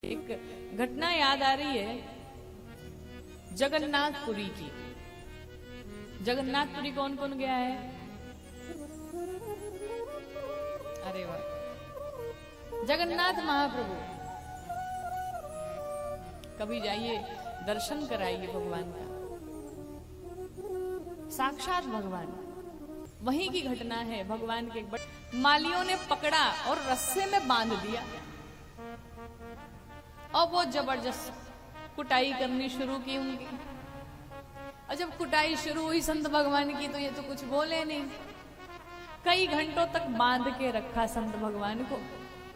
एक घटना याद आ रही है जगन्नाथपुरी की। जगन्नाथपुरी कौन कौन गया है? अरे वाह, जगन्नाथ महाप्रभु कभी जाइए, दर्शन कराइए भगवान का, साक्षात भगवान। वहीं की घटना है। भगवान के मालियों ने पकड़ा और रस्से में बांध दिया और वो जबरदस्त कुटाई करनी शुरू की उनकी। और जब कुटाई शुरू हुई संत भगवान की तो ये तो कुछ बोले नहीं। कई घंटों तक बांध के रखा संत भगवान को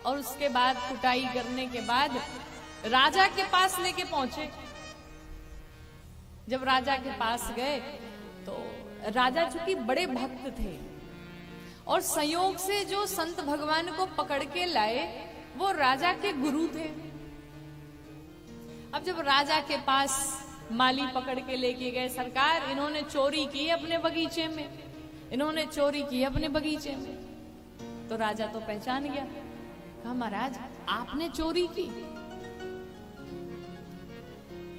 और उसके बाद कुटाई करने के बाद राजा के पास लेके पहुंचे। जब राजा के पास गए तो राजा चूंकि बड़े भक्त थे और संयोग से जो संत भगवान को पकड़ के लाए वो राजा के गुरु थे। अब जब राजा के पास माली पकड़ के लेके गए, सरकार इन्होंने चोरी की अपने बगीचे में, इन्होंने चोरी की अपने बगीचे में। तो राजा तो पहचान गया, कहा महाराज आपने चोरी की?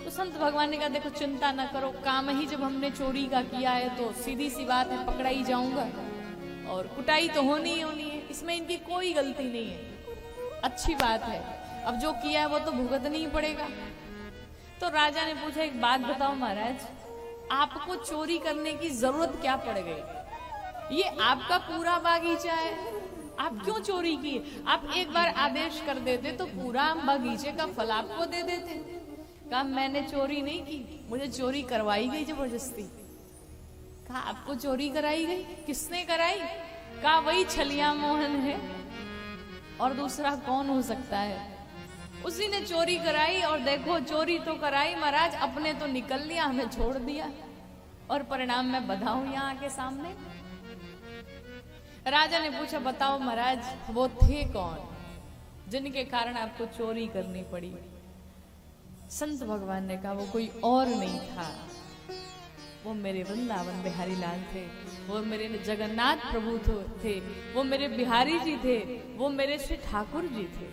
तो संत भगवान ने कहा देखो चिंता न करो, काम ही जब हमने चोरी का किया है तो सीधी सी बात है, पकड़ा ही जाऊंगा और कुटाई तो होनी ही होनी है, इसमें इनकी कोई गलती नहीं है, अच्छी बात है, अब जो किया है वो तो भुगतना ही पड़ेगा। तो राजा ने पूछा एक बात बताओ महाराज, आपको चोरी करने की जरूरत क्या पड़ गई? ये आपका पूरा बागीचा है, आप क्यों चोरी की? आप एक बार आदेश कर देते तो पूरा बागीचे का फल आपको दे देते। कहा मैंने चोरी नहीं की, मुझे चोरी करवाई गई जबरदस्ती। कहा आपको चोरी कराई गई? किसने कराई? कहा वही छलिया मोहन है, और दूसरा कौन हो सकता है? उसी ने चोरी कराई और देखो चोरी तो कराई महाराज, अपने तो निकल लिया, हमें छोड़ दिया और परिणाम मैं बधाऊं यहाँ आके सामने। राजा ने पूछा बताओ महाराज वो थे कौन जिनके कारण आपको चोरी करनी पड़ी? संत भगवान ने कहा वो कोई और नहीं था, वो मेरे वृंदावन बिहारी लाल थे, वो मेरे जगन्नाथ प्रभु थे, वो मेरे बिहारी जी थे, वो मेरे श्री ठाकुर जी थे।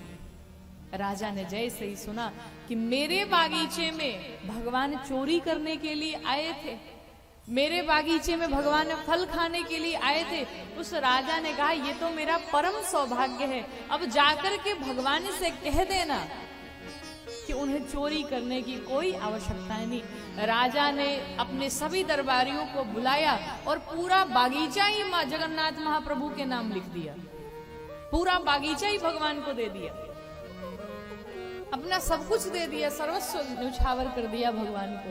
राजा ने जैसे ही सुना कि मेरे बागीचे में भगवान चोरी करने के लिए आए थे, मेरे बागीचे में भगवान फल खाने के लिए आए थे, उस राजा ने कहा ये तो मेरा परम सौभाग्य है, अब जाकर के भगवान से कह देना कि उन्हें चोरी करने की कोई आवश्यकता नहीं। राजा ने अपने सभी दरबारियों को बुलाया और पूरा बागीचा ही मां जगन्नाथ महाप्रभु के नाम लिख दिया, पूरा बागीचा ही भगवान को दे दिया, अपना सब कुछ दे दिया, सर्वस्व न्यौछावर कर दिया भगवान को।